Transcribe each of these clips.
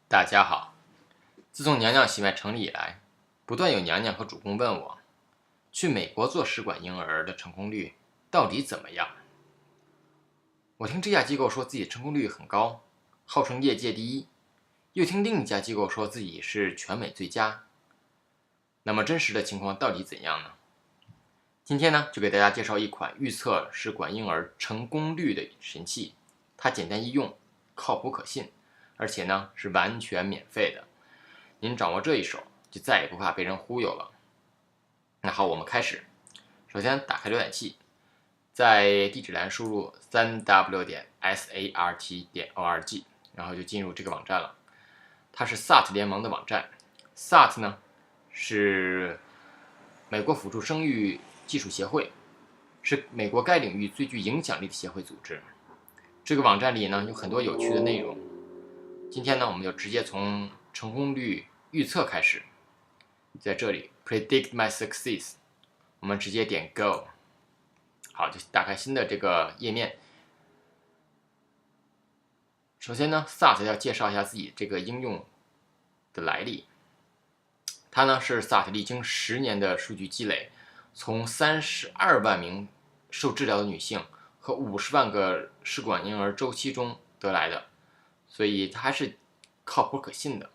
大家好，自从娘娘喜脉成立以来，不断有娘娘和主公问我，去美国做试管婴儿的成功率到底怎么样？我听这家机构说自己成功率很高，号称业界第一，又听另一家机构说自己是全美最佳。那么真实的情况到底怎样呢？今天呢，就给大家介绍一款预测试管婴儿成功率的神器，它简单易用，靠谱可信，而且呢是完全免费的。您掌握这一手，就再也不怕被人忽悠了。那好，我们开始。首先打开浏览器，在地址栏输入3w.sart.org，然后就进入这个网站了。它是 SART 联盟的网站。SART 呢是美国辅助生育技术协会，是美国该领域最具影响力的协会组织。这个网站里呢有很多有趣的内容。今天呢，我们就直接从成功率预测开始。在这里 Predict my success， 我们直接点 Go。 好，就打开新的这个页面。首先呢 SART 要介绍一下自己这个应用的来历。它呢是 SART 历经10年的数据积累，从32万名受治疗的女性和50万个试管婴儿周期中得来的，所以它还是靠谱可信的。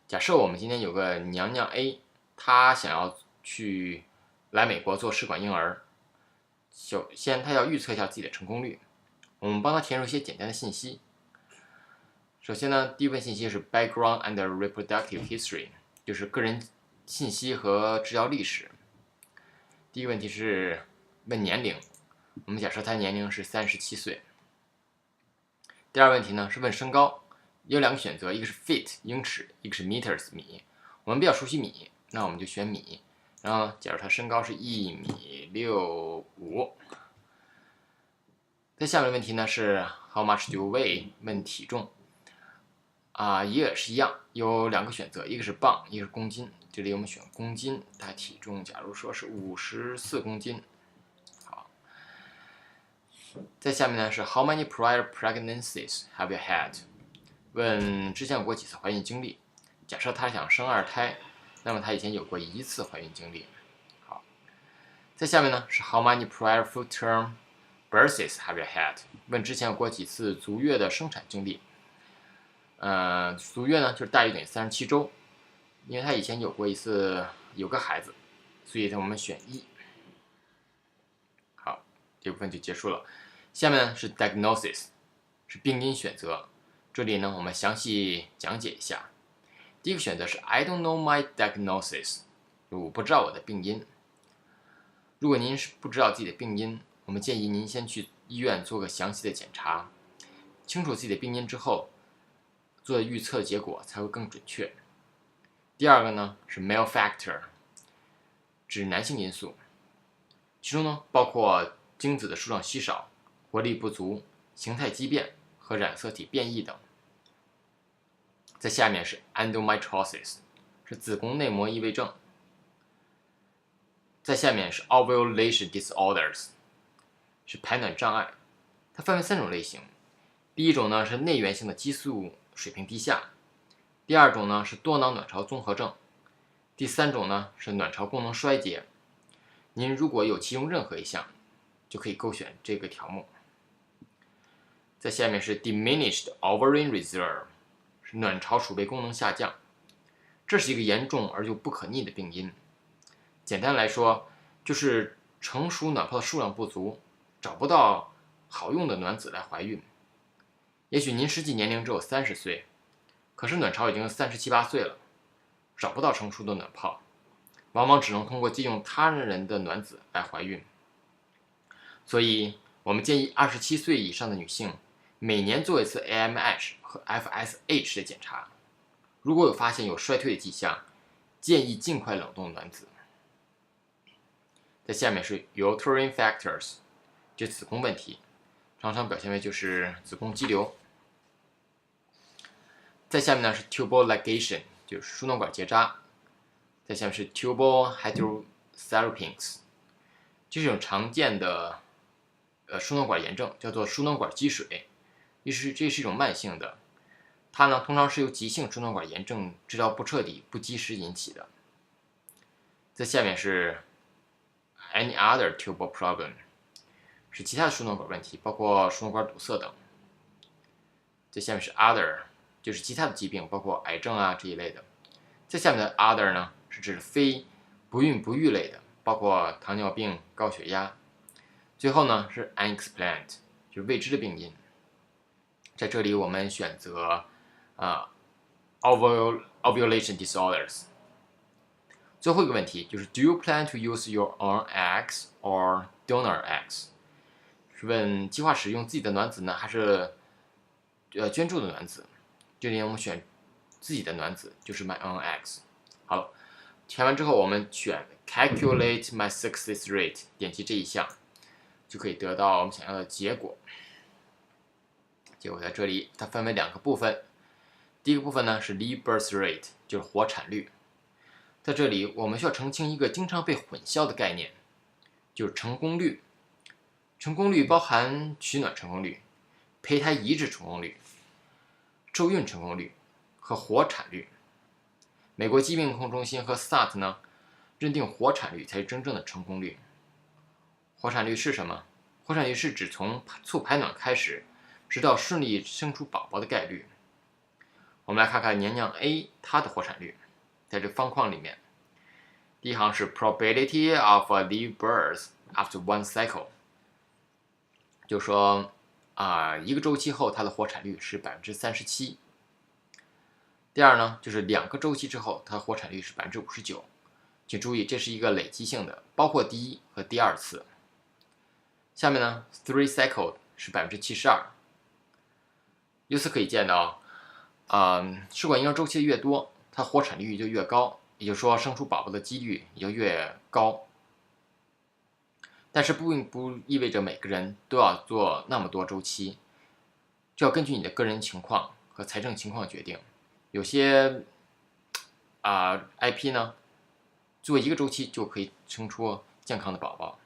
假设我们今天有个娘娘 A， 她想要去来美国做试管婴儿，首先她要预测一下自己的成功率，我们帮她填入一些简单的信息。首先呢，第一份信息是 background and reproductive history， 就是个人信息和治疗历史。第一个问题是问年龄，我们假设她年龄是37岁。第二个问题呢是问身高，有2个选择，一个是 feet 英尺，一个是 meters 米。我们比较熟悉米，那我们就选米。然后假如他身高是1.65米。在下面的问题呢是 how much do you weigh， 问体重。也是一样，有2个选择，一个是磅，一个是公斤。这里我们选公斤，它体重假如说是54公斤。好，在下面呢是 how many prior pregnancies have you had， 问之前有过几次怀孕经历。假设他想生2胎，那么他以前有过1次怀孕经历。好，在下面呢是 how many prior full-term births have you had， 问之前有过几次足月的生产经历。足月呢就是大于等于37周，因为他以前有过有个孩子，所以我们选1。好，这部分就结束了。下面呢是 diagnosis， 是病因选择。这里呢我们详细讲解一下。第一个选择是 I don't know my diagnosis， 我不知道我的病因。如果您是不知道自己的病因，我们建议您先去医院做个详细的检查，清楚自己的病因之后，做的预测结果才会更准确。第二个呢是 male factor， 指男性因素，其中呢包括精子的数量稀少、活力不足、形态畸变和染色体变异等。在下面是 endometriosis， 是子宫内膜异位症。在下面是 ovulation disorders， 是排卵障碍。它分为3种类型。第一种呢是内源性的激素水平低下，第二种呢是多囊卵巢综合症，第3种呢是卵巢功能衰竭。您如果有其中任何一项，就可以勾选这个条目。在下面是 diminished ovarian reserve， 是卵巢储备功能下降，这是一个严重而又不可逆的病因。简单来说，就是成熟卵泡的数量不足，找不到好用的卵子来怀孕。也许您实际年龄只有30岁，可是卵巢已经37、38岁了，找不到成熟的卵泡，往往只能通过借用他人的卵子来怀孕。所以我们建议27岁以上的女性每年做一次 AMH 和 FSH 的检查，如果有发现有衰退的迹象，建议尽快冷冻卵子。在下面是 uterine factors， 这子宫问题，常常表现为就是子宫肌瘤。在下面呢是 tubal ligation， 就是输卵管结扎。在下面是 tubal hydrosalpinx， 这是一种常见的输卵管炎症，叫做输卵管积水，这是一种慢性的，它呢通常是由急性输卵管炎症治疗不彻底、不及时引起的。在下面是 any other tubal problem， 是其他的输卵管问题，包括输卵管堵塞等。在下面是 other， 就是其他的疾病，包括癌症啊这一类的。在下面的 other 呢，是指非不孕不育类的，包括糖尿病、高血压。最后呢是 unexplained， 就是未知的病因。在这里我们选择ovulation disorders。最后一个问题就是 Do you plan to use your own eggs or donor eggs？ 是问计划使用自己的卵子呢，还是捐助的卵子？这里我们选自己的卵子，就是 my own eggs。好了，填完之后我们选 calculate my success rate， 点击这一项，就可以得到我们想要的结果。结果在这里，它分为2个部分。第一个部分呢是 live birth rate， 就是活产率。在这里，我们需要澄清一个经常被混淆的概念，就是成功率。成功率包含取卵成功率、胚胎移植成功率、受孕成功率和活产率。美国疾病控制中心和 SAT 呢，认定活产率才是真正的成功率。活产率是什么？活产率是指从促排卵开始，直到顺利生出宝宝的概率。我们来看看娘娘 A 它的活产率，在这方框里面，第一行是 probability of a live birth after one cycle， 就说一个周期后它的活产率是 37%。第二呢，就是2个周期之后它的活产率是 59%。请注意，这是一个累积性的，包括第一和第二次。下面呢 3 cycle 是 72%。由此可以见到试管婴儿周期越多，它活产率就越高，也就是说生出宝宝的几率也就越高。但是不意味着每个人都要做那么多周期，这要根据你的个人情况和财政情况决定。有些IP 呢，做1个周期就可以生出健康的宝宝。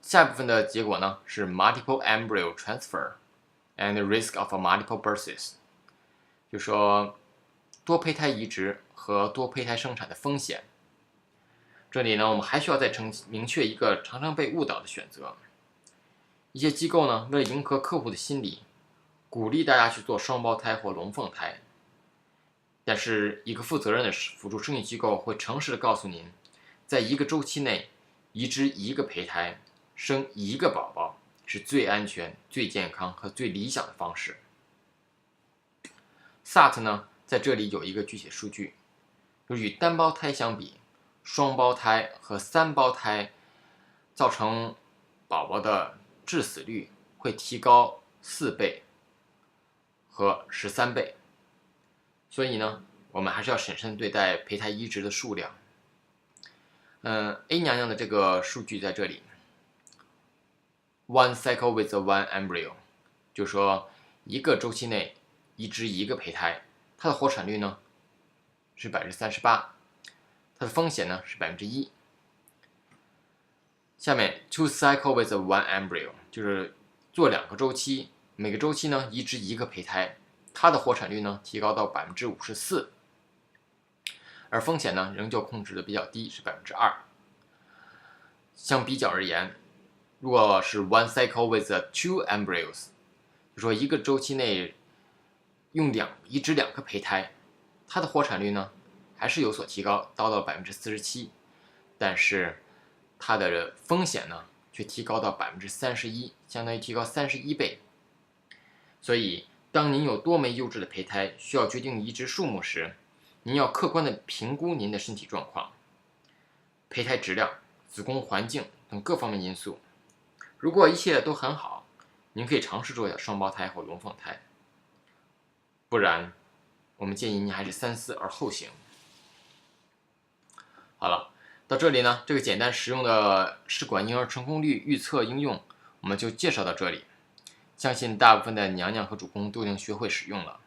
下一部分的结果呢是 multiple embryo transfer and risk of multiple births， 就说多胚胎移植和多胚胎生产的风险。这里呢，我们还需要再明确一个常常被误导的选择。一些机构呢，为了迎合客户的心理，鼓励大家去做双胞胎或龙凤胎。但是一个负责任的辅助生育机构会诚实的告诉您，在1个周期内移植1个胚胎，生1个宝宝是最安全、最健康和最理想的方式。SAT 呢，在这里有一个具体数据，就是与单胞胎相比，双胞胎和3胞胎造成宝宝的致死率会提高4倍和13倍。所以呢，我们还是要审慎对待胚胎移植的数量。A 娘娘的这个数据在这里 ，one cycle with a one embryo， 就是说1个周期内移植1个胚胎，它的活产率呢是 38%， 它的风险呢是 1%。下面 two cycle with a one embryo， 就是做2个周期，每个周期呢移植1个胚胎，它的活产率呢提高到 54%， 而风险呢仍旧控制的比较低，是 2%。相比较而言，如果是 one cycle with a two embryos， 就说1个周期内移植2个胚胎，它的活产率呢还是有所提高，达到 47%， 但是它的风险呢却提高到 31%， 相当于提高31倍。所以当您有多枚优质的胚胎需要决定移植数目时，您要客观地评估您的身体状况、胚胎质量、子宫环境等各方面因素。如果一切都很好，您可以尝试做一下双胞胎或龙凤胎，不然我们建议您还是三思而后行。好了，到这里呢，这个简单实用的试管婴儿成功率预测应用我们就介绍到这里。相信大部分的娘娘和主公都已经学会使用了。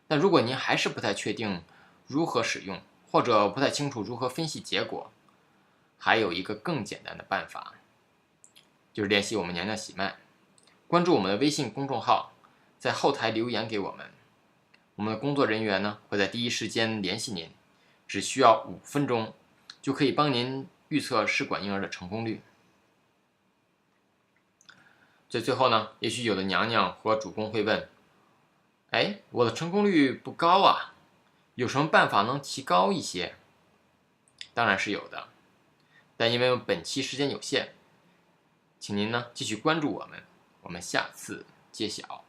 但如果您还是不太确定如何使用，或者不太清楚如何分析结果，还有一个更简单的办法，就是联系我们娘娘喜脉。关注我们的微信公众号，在后台留言给我们，我们的工作人员呢会在第一时间联系您，只需要5分钟就可以帮您预测试管婴儿的成功率。最后呢，也许有的娘娘或主公会问，我的成功率不高啊，有什么办法能提高一些？当然是有的，但因为本期时间有限，请您呢继续关注我们，我们下次揭晓。